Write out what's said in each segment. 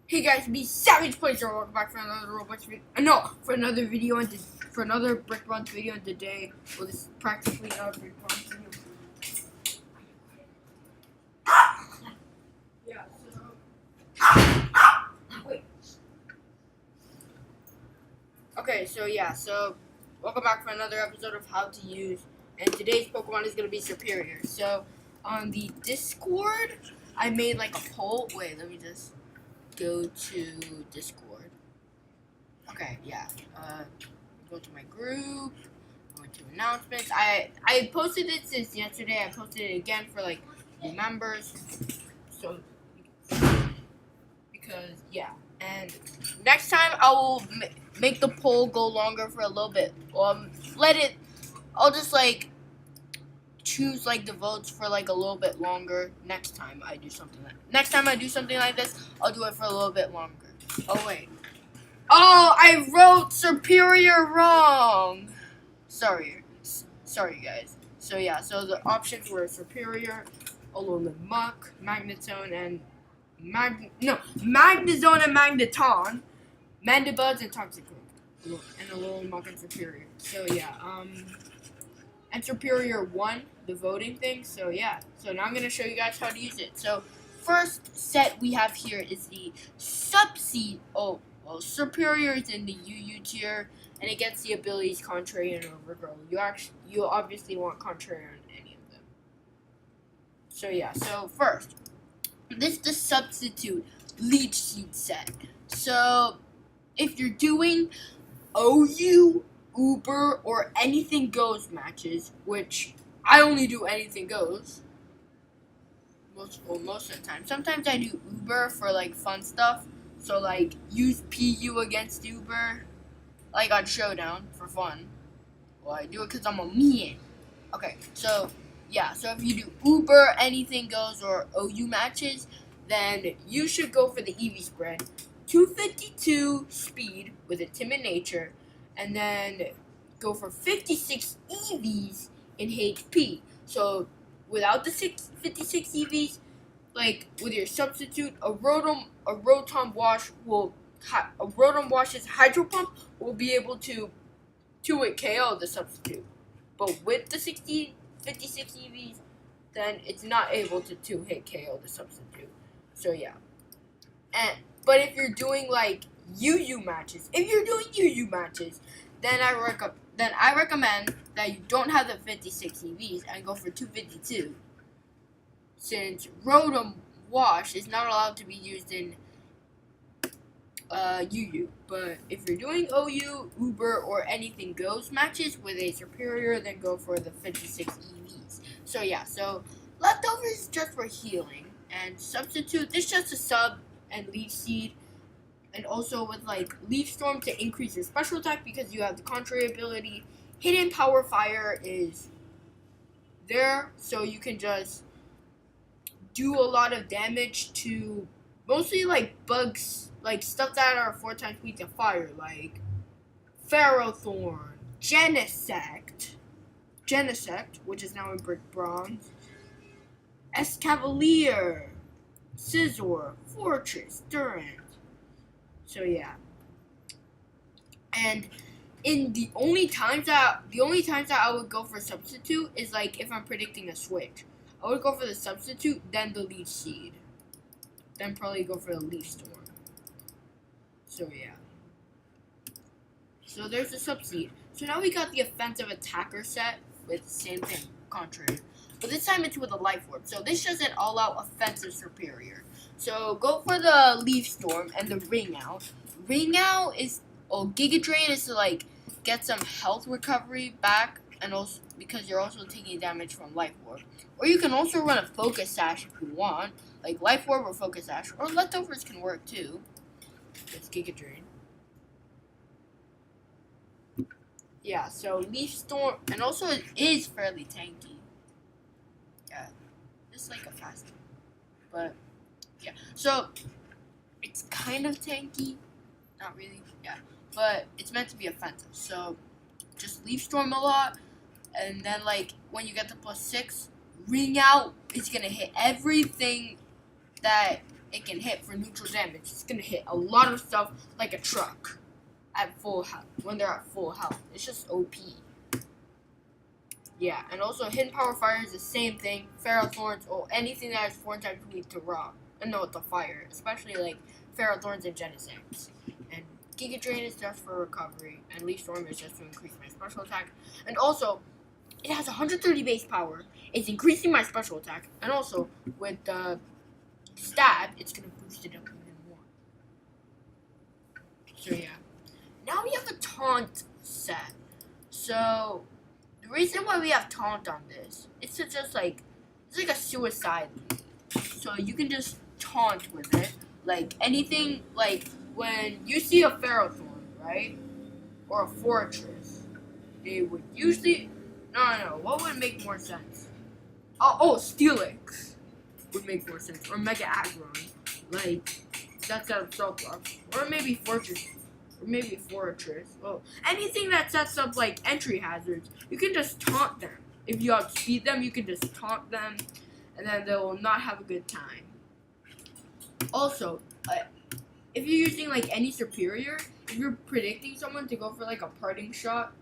Hey guys, me Savage Placer. Welcome back for another Roblox video. For another video and for another Brick Runs video. And today, well, this is practically not a Brick Runs video. Yeah. Wait. Okay. So welcome back for another episode of How to Use. And today's Pokemon is gonna be Serperior. So on the Discord, I made like a poll. Wait, let me just go to Discord. Okay, yeah. Go to my group. Go to announcements. I posted it since yesterday. I posted it again for like new members. So because yeah. And next time I will make the poll go longer for a little bit. I'll just like choose like the votes for like a little bit longer next time I do something like this. I'll do it for a little bit longer. Oh wait. Oh, I wrote Serperior wrong. Sorry guys. So yeah, so the options were Serperior, Alolan Muck, Magnezone and Magnezone and Magneton, Mandibuds and Toxicroak, and Alolan Muck and Serperior. So yeah, and Serperior won the voting thing, so yeah. So now I'm going to show you guys how to use it. So first set we have here is the Subseed. Oh, well, Serperior is in the UU tier, and it gets the abilities Contrary and Overgrow. You obviously want Contrary on any of them. So yeah, so first, this is the Substitute Leech Seed set. So if you're doing OU, Uber, or anything goes matches, which I only do anything goes most of the time. Sometimes I do Uber for like fun stuff, so like use PU against Uber, like on Showdown for fun. Well, I do it because I'm a man. Okay, so yeah, so if you do Uber, anything goes, or OU matches, then you should go for the EV spread. 252 speed with a timid nature, and then go for 56 EVs in HP. So without the 56 EVs, like with your substitute, a Rotom Wash's Hydro Pump will be able to 2-hit KO the substitute. But with the 56 EVs, then it's not able to 2-hit KO the substitute. So yeah. But if you're doing like UU matches, then I recommend that you don't have the 56 EVs and go for 252. Since Rotom Wash is not allowed to be used in UU. But if you're doing OU, Uber, or anything goes matches with a Serperior, then go for the 56 EVs. So yeah, so Leftovers is just for healing. And Substitute, this is just a sub and Leaf Seed. And also with like Leaf Storm to increase your special attack because you have the Contrary ability. Hidden Power Fire is there, so you can just do a lot of damage to mostly like bugs, like stuff that are 4 times weak to fire, like Ferrothorn, Genesect, which is now in Brick Bronze, Escavalier, Scizor, Fortress, Durant. So yeah, and in the only times that I would go for substitute is like if I'm predicting a switch. I would go for the substitute, then the Leech Seed, then probably go for the Leaf Storm. So yeah. So there's the Subseed. So now we got the offensive attacker set with the same thing, Contrary. But this time it's with a Life Orb. So this is an all-out offensive Serperior. So go for the Leaf Storm and the Ring Out. Giga Drain is to like get some health recovery back, and also because you're also taking damage from Life Orb. Or you can also run a Focus Sash if you want, like Life Orb or Focus Sash, or Leftovers can work too. It's Giga Drain. Yeah, so Leaf Storm, and also it is fairly tanky. Yeah, it's like a fast one. But yeah, so it's kind of tanky, not really, yeah, but it's meant to be offensive. So just Leaf Storm a lot, and then like when you get the +6, Ring Out is gonna hit everything that it can hit for neutral damage. It's gonna hit a lot of stuff like a truck at full health. When they're at full health, it's just OP. Yeah, and also hidden power fire is the same thing. Feral thorns or anything that has 4 times weak to rock. And no, to fire, especially like feral thorns and Genesects. And Giga Drain is just for recovery, and Leaf Storm is just to increase my special attack. And also, it has 130 base power. It's increasing my special attack, and also with the stab, it's gonna boost it up even more. So yeah, now we have the taunt set. So the reason why we have taunt on this, it's just like it's like a suicide loop. So you can just taunt with it, like anything, like when you see a feral thorn, right, or a fortress, they would usually no. What would make more sense? Oh, Steelix would make more sense, or Mega Aggron, like that's out of Stealth Block, or maybe Fortress. Or maybe Fortress. Oh, anything that sets up like entry hazards, you can just taunt them. If you outspeed them, you can just taunt them, and then they will not have a good time. Also, if you're using like any Serperior, if you're predicting someone to go for like a parting shot,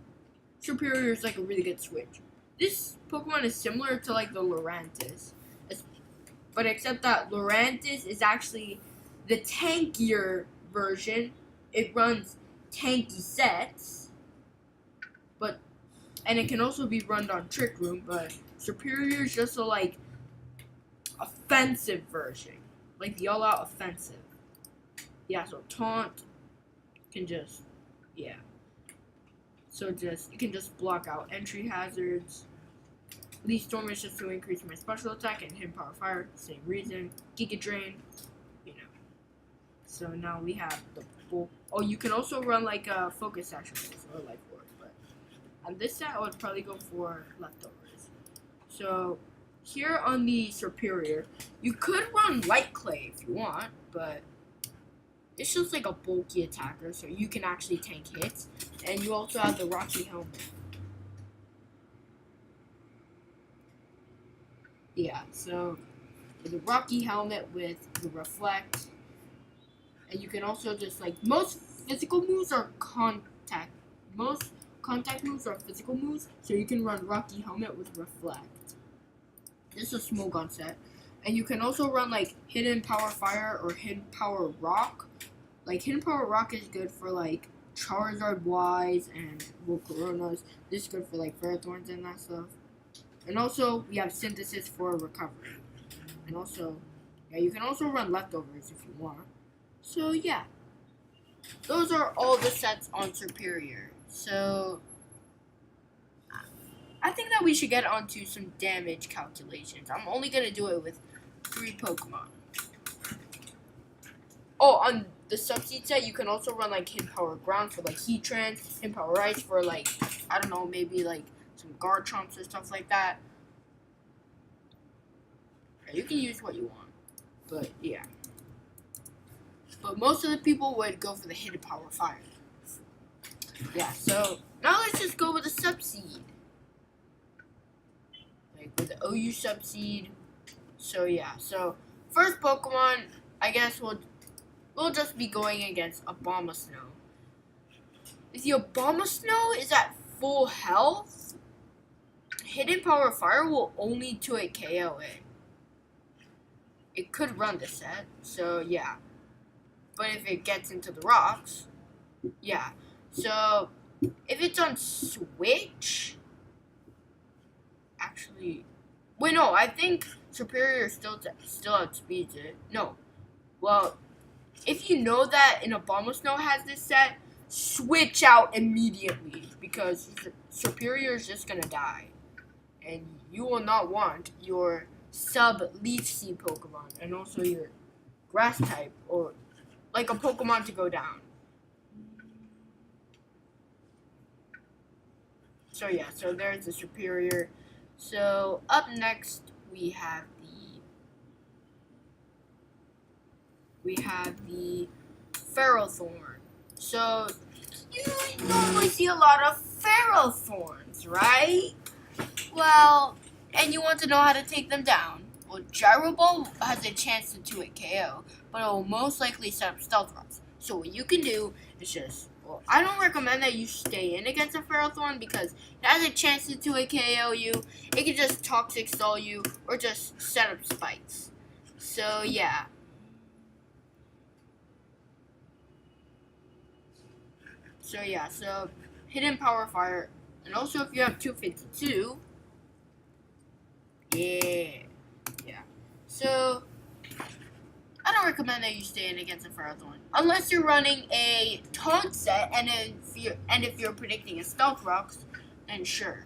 Serperior is like a really good switch. This Pokemon is similar to like the Lurantis, but except that Lurantis is actually the tankier version. It runs tanky sets, and it can also be run on Trick Room, but Serperior is just a like offensive version, like the all-out offensive. Yeah, so taunt can just, yeah. So you can just block out entry hazards. Leaf Storm is just to increase my special attack, and hidden power fire, same reason. Giga Drain, you know. So now we have the full. Oh, you can also run like a focus action or life orb, but on this set I would probably go for leftovers. So here on the Serperior, you could run Light Clay if you want, but it's just like a bulky attacker, so you can actually tank hits. And you also have the Rocky Helmet. Yeah, so the Rocky Helmet with the Reflect. And you can also just like, most physical moves are contact. Most contact moves are physical moves, so you can run Rocky Helmet with Reflect. This is a Smogon set. And you can also run like Hidden Power Fire or Hidden Power Rock. Like Hidden Power Rock is good for like Charizard Wise and Volcaronas. This is good for like Ferrothorns and that stuff. And also we have Synthesis for recovery. And also, yeah, you can also run leftovers if you want. So yeah, those are all the sets on Serperior. So I think that we should get onto some damage calculations. I'm only gonna do it with 3 Pokemon. Oh, on the Subseed set, you can also run like Hidden Power Ground for like Heatran, Hidden Power Ice for like, I don't know, maybe like some Garchomps or stuff like that. You can use what you want, but yeah. But most of the people would go for the Hidden Power Fire. Yeah, so now let's just go with the Subseed. Like with the OU Subseed. So yeah, so first Pokemon, I guess we'll just be going against Abomasnow. If the Abomasnow is at full health, Hidden Power Fire will only 2-hit KO it. It could run the set, so yeah. But if it gets into the rocks, yeah. So if it's on Switch, actually, wait, no, I think Serperior still outspeeds it. No, well, if you know that an Abomasnow has this set, switch out immediately because Serperior is just gonna die, and you will not want your sub-Leaf Seed Pokemon and also your Grass type or like a Pokemon to go down. So yeah, so there's the Serperior. So up next we have the Ferrothorn. So you normally see a lot of Ferrothorns, right? Well, and you want to know how to take them down. Well, Gyro Ball has a chance to 2-hit KO, but it will most likely set up Stealth Rocks. So what you can do is just, well, I don't recommend that you stay in against a Ferrothorn because it has a chance to 2-hit KO you. It can just Toxic Stall you or just set up spikes. So yeah. So Hidden Power Fire, and also if you have 252, yeah. So I don't recommend that you stay in against a Ferrothorn unless you're running a taunt set, and if you're predicting a Stealth Rocks, then sure.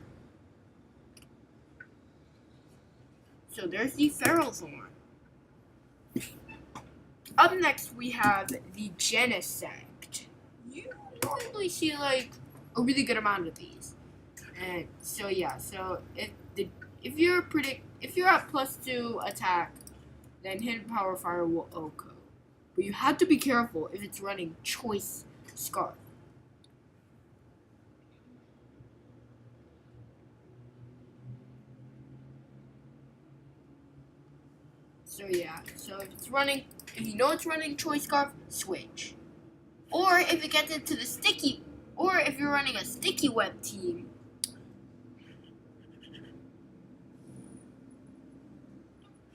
So there's the Ferrothorn. Up next we have the Genesect. You normally see like a really good amount of these, and so yeah. So if you're at +2 attack, then Hidden Power Fire will OHKO. But you have to be careful if it's running Choice Scarf. So yeah, so if you know it's running Choice Scarf, switch. Or if it gets into the sticky, or if you're running a Sticky Web team,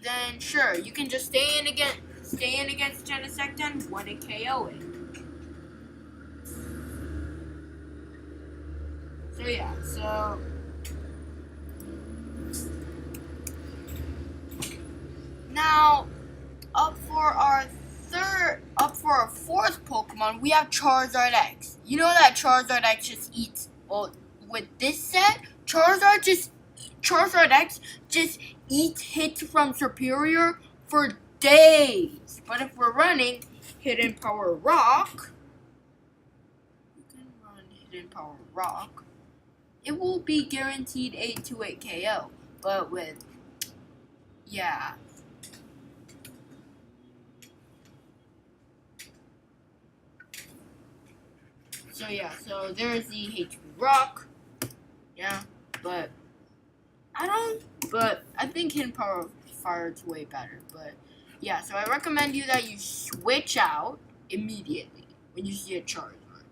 then sure, you can just stay in against Genesect and 1-hit KO it. So yeah, so now up for our fourth Pokemon, we have Charizard X. You know that Charizard X just eats, well, with this set, Charizard X just eats hits from Serperior for days. But if we're running Hidden Power Rock, it will be guaranteed a 2-hit KO. But with, yeah. So yeah, so there's the HP Rock. Yeah, but I think Hidden Power Fire is way better. But yeah, so I recommend you that you switch out immediately when you see a Charizard.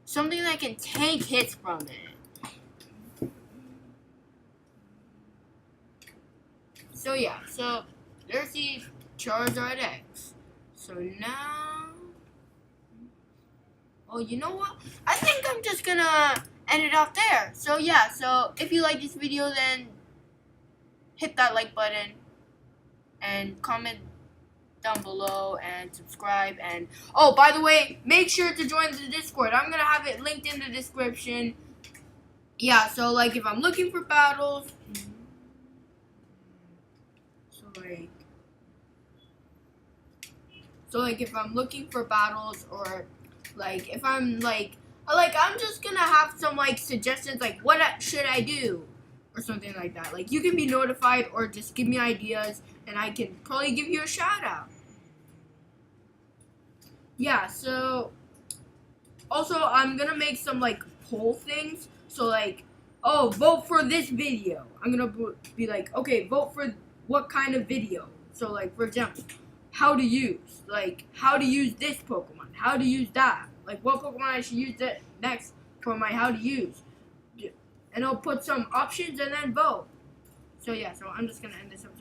Something that can tank hits from it. So yeah, so there's the Charizard X. So now, oh, you know what? I think I'm just gonna end it off there. So yeah, so if you like this video, then hit that like button and comment down below and subscribe. And oh, by the way, make sure to join the Discord. I'm gonna have it linked in the description. Yeah, so like if I'm looking for battles, so like if I'm looking for battles, or like if I'm I'm just gonna have some like suggestions, like what should I do or something like that. Like you can be notified or just give me ideas and I can probably give you a shout out. Yeah, so also I'm gonna make some like poll things. So like, oh, vote for this video. I'm gonna be like, okay, vote for what kind of video. So like, for example, how to use this Pokemon, how to use that, like what Pokemon I should use next for my how to use, and I'll put some options and then vote. So yeah, so I'm just gonna end this episode.